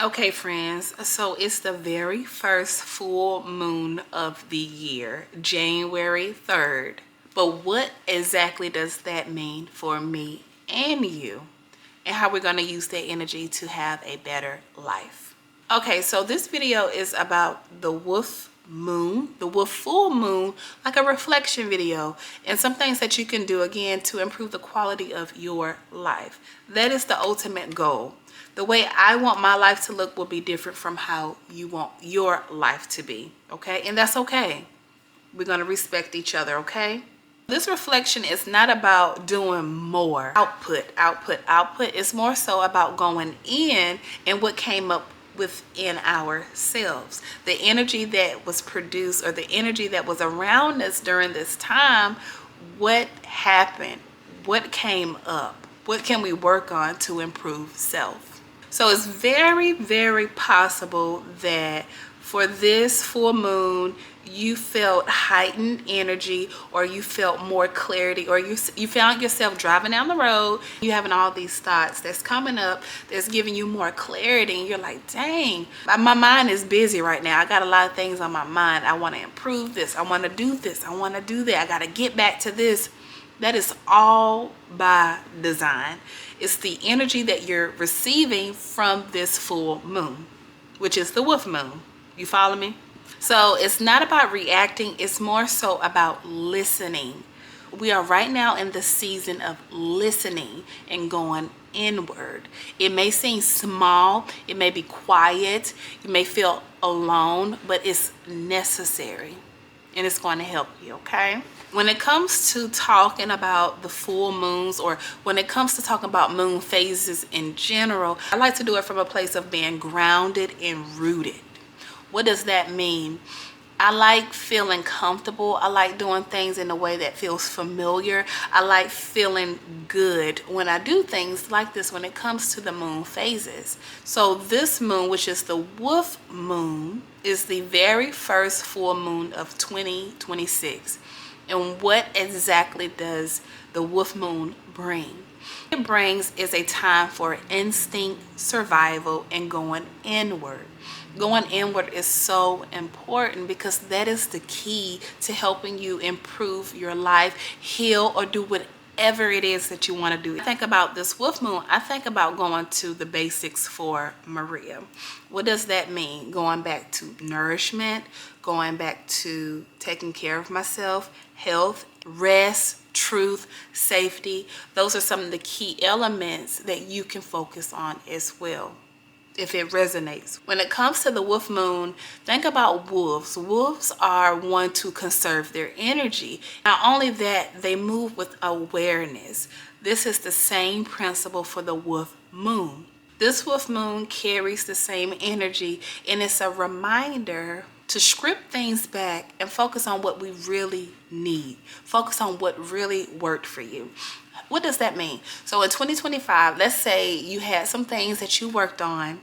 Okay, friends, so it's the very first full moon of the year, January 3rd. But what exactly does that mean for me and you? And how we're going to use that energy to have a better life. Okay, so this video is about the wolf moon, the wolf full moon, like a reflection video, and some things that you can do again to improve the quality of your life. That is the ultimate goal. The way I want my life to look will be different from how you want your life to be, okay? And that's okay. We're going to respect each other, okay? This reflection is not about doing more output. It's more so about going in and what came up within ourselves. The energy that was produced or the energy that was around us during this time, what happened? What came up? What can we work on to improve self? So it's very, very possible that for this full moon, you felt heightened energy, or you felt more clarity, or you found yourself driving down the road, you having all these thoughts that's coming up that's giving you more clarity, and you're like, dang, my mind is busy right now. I got a lot of things on my mind. I want to improve this. I want to do this. I want to do that. I got to get back to this. That is all by design. It's the energy that you're receiving from this full moon, which is the wolf moon. You follow me? So it's not about reacting. It's more so about listening. We are right now in the season of listening and going inward. It may seem small. It may be quiet. You may feel alone, but it's necessary and it's going to help you, okay? When it comes to talking about the full moons, or when it comes to talking about moon phases in general, I like to do it from a place of being grounded and rooted. What does that mean? I like feeling comfortable. I like doing things in a way that feels familiar. I like feeling good when I do things like this when it comes to the moon phases. So this moon, which is the wolf moon, is the very first full moon of 2026. And what exactly does the wolf moon bring? It brings is a time for instinct, survival, and going inward. Going inward is so important because that is the key to helping you improve your life, heal, or do whatever it is that you want to do. I think about this wolf moon, I think about going to the basics for Maria. What does that mean? Going back to nourishment, going back to taking care of myself, health, rest, truth, safety. Those are some of the key elements that you can focus on as well, if it resonates. When it comes to the wolf moon, think about wolves. Wolves are one to conserve their energy. Not only that, they move with awareness. This is the same principle for the wolf moon. This wolf moon carries the same energy, and it's a reminder to script things back and focus on what we really need. Focus on what really worked for you. What does that mean? So in 2025, let's say you had some things that you worked on,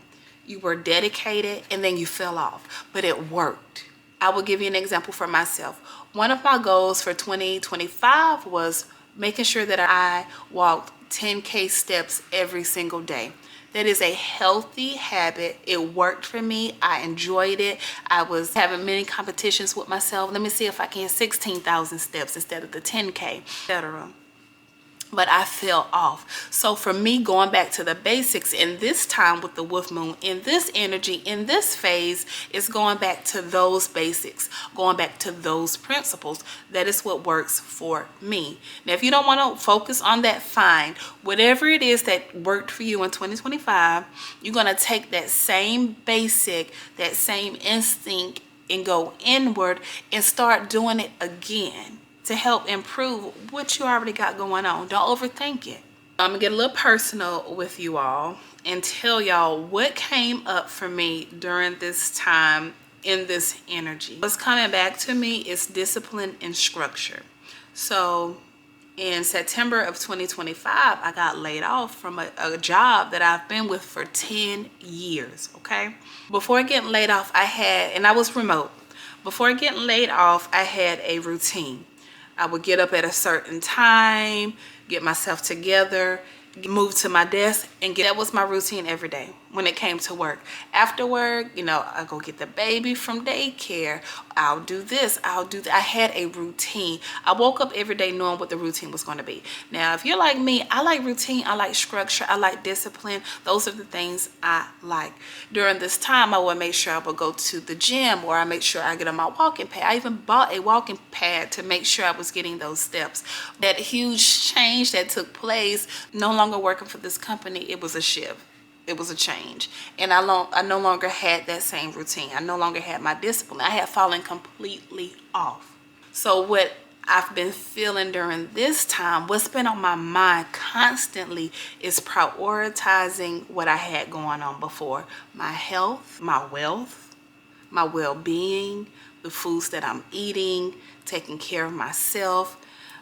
you were dedicated, and then you fell off, but it worked. I will give you an example for myself. One of my goals for 2025 was making sure that I walked 10K steps every single day. That is a healthy habit. It worked for me. I enjoyed it. I was having many competitions with myself. Let me see if I can 16,000 steps instead of the 10K, etc. But I fell off. So for me, going back to the basics in this time with the wolf moon, in this energy, in this phase, is going back to those basics, going back to those principles. That is what works for me. Now, if you don't want to focus on that, fine. Whatever it is that worked for you in 2025, you're going to take that same basic, that same instinct, and go inward and start doing it again, to help improve what you already got going on. Don't overthink it. I'm gonna get a little personal with you all and tell y'all what came up for me during this time in this energy. What's coming back to me is discipline and structure. So in September of 2025, I got laid off from a job that I've been with for 10 years, okay? Before getting laid off, and I was remote. Before getting laid off, I had a routine. I would get up at a certain time, get myself together, move to my desk, and that was my routine every day. when it came to work. After work, you know, I go get the baby from daycare. I'll do this, I'll do that. I had a routine. I woke up every day knowing what the routine was going to be. Now, if you're like me, I like routine, I like structure, I like discipline. Those are the things I like. During this time, I would make sure I would go to the gym, or I make sure I get on my walking pad. I even bought a walking pad to make sure I was getting those steps. That huge change that took place, no longer working for this company, it was a shift. It was a change, and I no longer had that same routine. I no longer had my discipline. I had fallen completely off. So what I've been feeling during this time, what's been on my mind constantly, is prioritizing what I had going on before. My health, my wealth, my well-being, the foods that I'm eating, taking care of myself,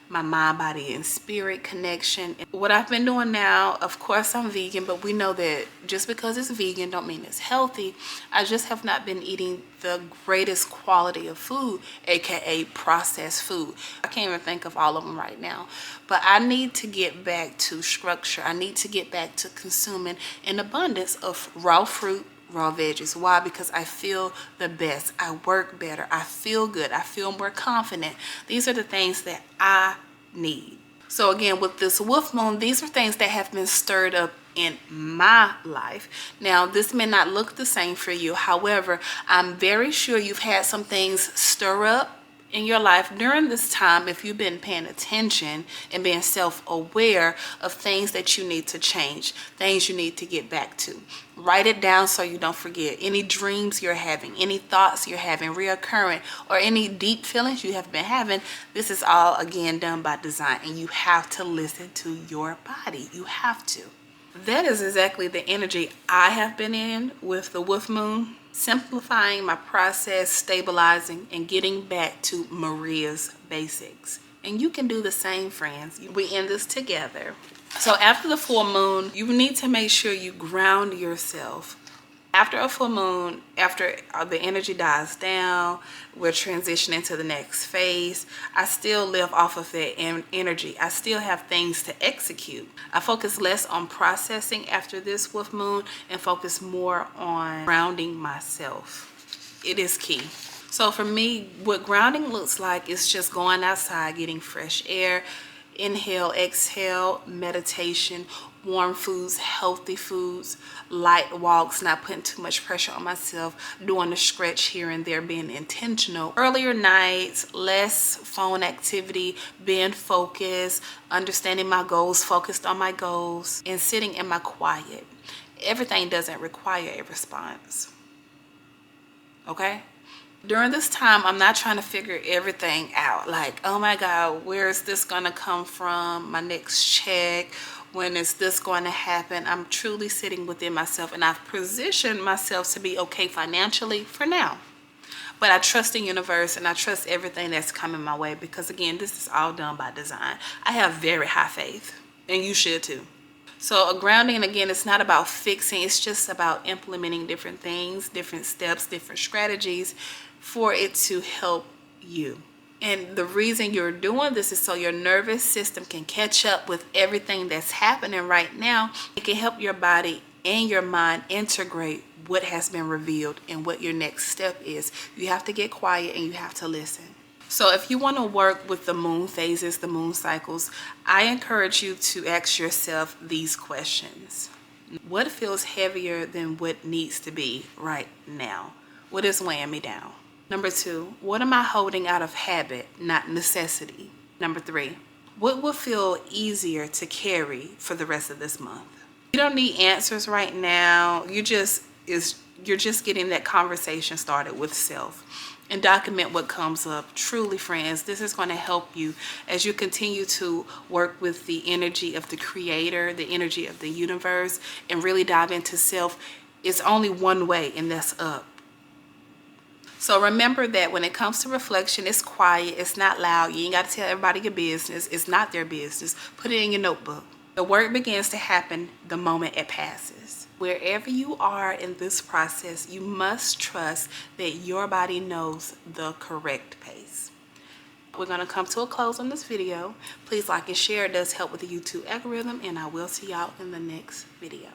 my mind, body, and spirit connection. What I've been doing now, of course I'm vegan, but we know that just because it's vegan don't mean it's healthy. I just have not been eating the greatest quality of food, aka processed food. I can't even think of all of them right now, but I need to get back to structure. I need to get back to consuming an abundance of raw fruit, raw veggies. Why? Because I feel the best. I work better. I feel good. I feel more confident. These are the things that I need. So again, with this wolf moon, these are things that have been stirred up in my life. Now, this may not look the same for you. However, I'm very sure you've had some things stir up in your life during this time if you've been paying attention and being self-aware of things that you need to change, things you need to get back to. Write it down so you don't forget. Any dreams you're having, any thoughts you're having reoccurring, or any deep feelings you have been having, this is all again done by design, and you have to listen to your body. You have to. That is exactly the energy I have been in with the wolf moon. Simplifying my process, stabilizing, and getting back to Maria's basics. And you can do the same, friends. We in this together. So after the full moon, you need to make sure you ground yourself. After a full moon, after the energy dies down, we're transitioning to the next phase. I still live off of that energy. I still have things to execute. I focus less on processing after this wolf moon and focus more on grounding myself. It is key. So for me, what grounding looks like is just going outside, getting fresh air, inhale, exhale, meditation, warm foods, healthy foods, light walks, not putting too much pressure on myself, doing a stretch here and there, being intentional. Earlier nights, less phone activity, being focused, understanding my goals, focused on my goals, and sitting in my quiet. Everything doesn't require a response. Okay? During this time, I'm not trying to figure everything out. Like, oh my God, where is this gonna come from? My next check, when is this going to happen? I'm truly sitting within myself, and I've positioned myself to be okay financially for now. But I trust the universe, and I trust everything that's coming my way, because again, this is all done by design. I have very high faith, and you should too. So a grounding, again, it's not about fixing. It's just about implementing different things, different steps, different strategies for it to help you. And the reason you're doing this is so your nervous system can catch up with everything that's happening right now. It can help your body and your mind integrate what has been revealed and what your next step is. You have to get quiet and you have to listen. So if you want to work with the moon phases, the moon cycles, I encourage you to ask yourself these questions. What feels heavier than what needs to be right now? What is weighing me down? Number 2, what am I holding out of habit, not necessity? Number 3, what will feel easier to carry for the rest of this month? You don't need answers right now. You're just getting that conversation started with self, and document what comes up. Truly, friends, this is going to help you as you continue to work with the energy of the creator, the energy of the universe, and really dive into self. It's only one way, and that's up. So remember that when it comes to reflection, it's quiet, it's not loud. You ain't got to tell everybody your business. It's not their business. Put it in your notebook. The work begins to happen the moment it passes. Wherever you are in this process, you must trust that your body knows the correct pace. We're going to come to a close on this video. Please like and share. It does help with the YouTube algorithm, and I will see y'all in the next video.